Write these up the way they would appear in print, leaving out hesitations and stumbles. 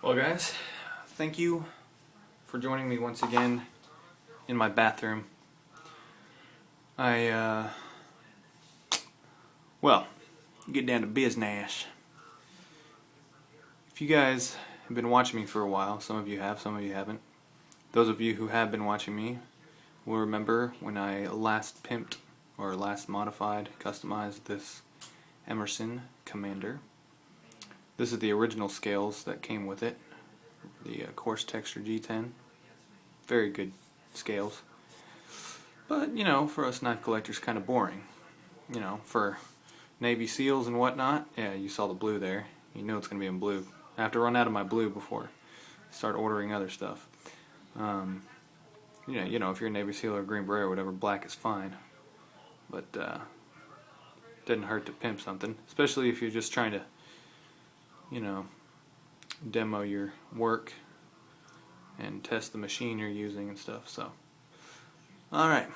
Well guys, thank you for joining me once again in my bathroom. Well, get down to business. If you guys have been watching me for a while, some of you have, some of you haven't. Those of you who have been watching me will remember when I last pimped, or last modified, customized this Emerson Commander. This is the original scales that came with it, the coarse texture G10. Very good scales. But, you know, for us knife collectors, kind of boring. You know, for Navy SEALs and whatnot, yeah, you saw the blue there. You know it's going to be in blue. I have to run out of my blue before I start ordering other stuff. Yeah, you know, if you're a Navy SEAL or a Green Beret or whatever, black is fine. But, doesn't hurt to pimp something, especially if you're just trying to, you know, demo your work and test the machine you're using and stuff. So, alright,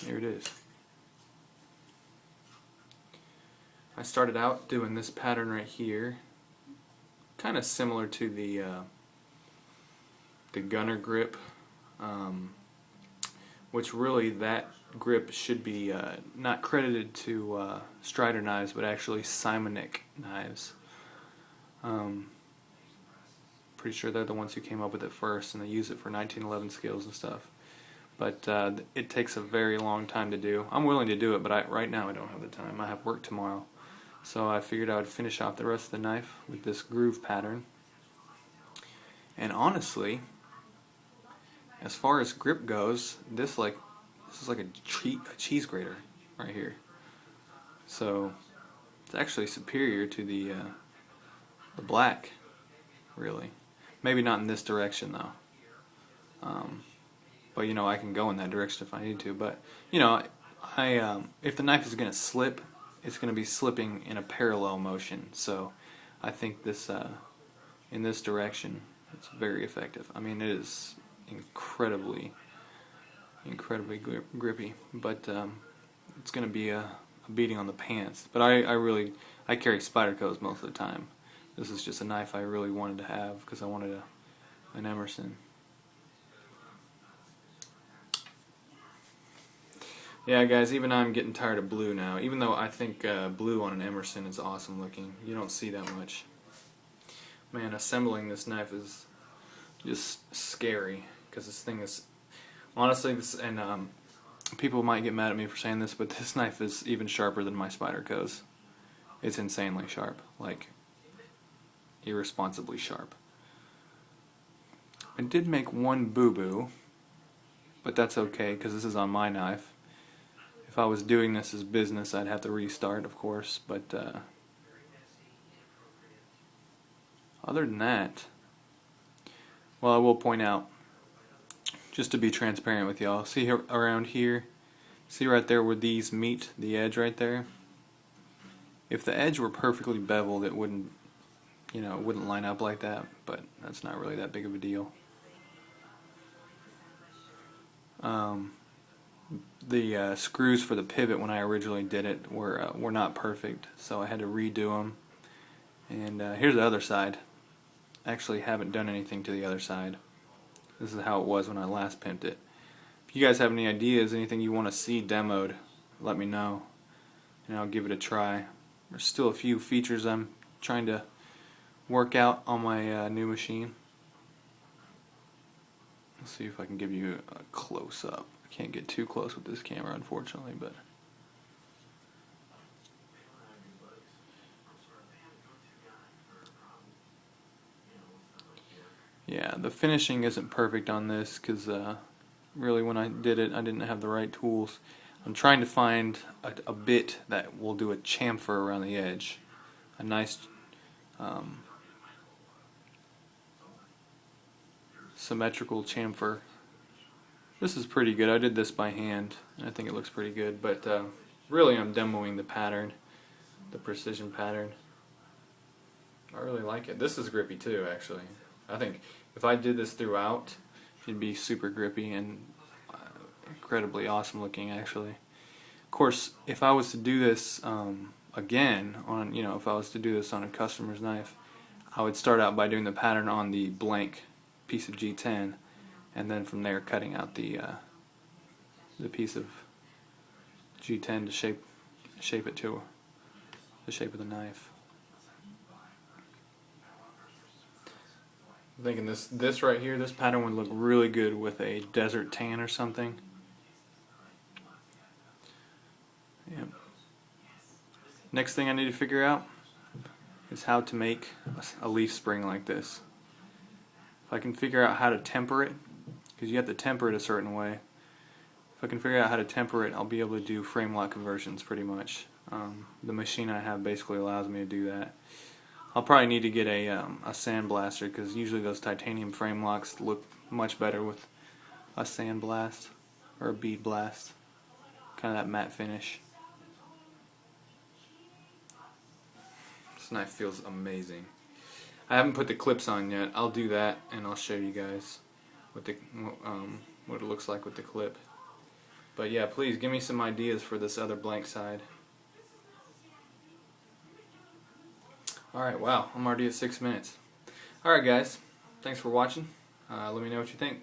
here it is. I started out doing this pattern right here, kind of similar to the gunner grip, which really that grip should be not credited to Strider knives, but actually Simonik knives. Pretty sure they're the ones who came up with it first, and they use it for 1911 scales and stuff. But it takes a very long time to do. I'm willing to do it, but right now I don't have the time. I have work tomorrow. So I figured I would finish off the rest of the knife with this groove pattern. And honestly, as far as grip goes, this is like a cheese grater right here. So it's actually superior to the black, really. Maybe not in this direction though. But you know, I can go in that direction if I need to. But you know, if the knife is going to slip, it's going to be slipping in a parallel motion. So I think this in this direction, it's very effective. I mean, it is incredibly grippy. But it's going to be a beating on the pants. But I carry Spydercos most of the time. This is just a knife I really wanted to have because I wanted an Emerson. Yeah, guys, even I'm getting tired of blue now. Even though I think blue on an Emerson is awesome looking. You don't see that much. Man, assembling this knife is just scary because this thing is honestly and people might get mad at me for saying this, but this knife is even sharper than my Spydercos. It's insanely sharp, like irresponsibly sharp. I did make one boo-boo, but that's okay because this is on my knife. If I was doing this as business, I'd have to restart, of course, but other than that, well, I will point out, just to be transparent with y'all, see here, around here, see right there where these meet the edge right there? If the edge were perfectly beveled, it wouldn't, you know, it wouldn't line up like that, but that's not really that big of a deal. The screws for the pivot when I originally did it were not perfect, so I had to redo them. And here's the other side. I actually haven't done anything to the other side. This is how it was when I last pimped it. If you guys have any ideas, anything you want to see demoed, let me know, and I'll give it a try. There's still a few features I'm trying to work out on my new machine. Let's see if I can give you a close-up. I can't get too close with this camera, unfortunately, but yeah, the finishing isn't perfect on this because really when I did it, I didn't have the right tools. I'm trying to find a bit that will do a chamfer around the edge, a nice symmetrical chamfer. This is pretty good. I did this by hand, and I think it looks pretty good, but really I'm demoing the pattern, the precision pattern. I really like it. This is grippy too, actually. I think if I did this throughout, it'd be super grippy and incredibly awesome looking, actually. Of course, if I was to do this again on, you know, if I was to do this on a customer's knife, I would start out by doing the pattern on the blank piece of G10, and then from there cutting out the piece of G10 to shape it to the shape of the knife. I'm thinking this right here, this pattern would look really good with a desert tan or something. Yeah. Next thing I need to figure out is how to make a leaf spring like this. If I can figure out how to temper it, because you have to temper it a certain way. If I can figure out how to temper it, I'll be able to do frame lock conversions pretty much. The machine I have basically allows me to do that. I'll probably need to get a sandblaster, because usually those titanium frame locks look much better with a sandblast or a bead blast. Kind of that matte finish. This knife feels amazing. I haven't put the clips on yet. I'll do that and I'll show you guys what it looks like with the clip. But yeah, please give me some ideas for this other blank side. Alright, wow, I'm already at 6 minutes. Alright guys, thanks for watching. Let me know what you think.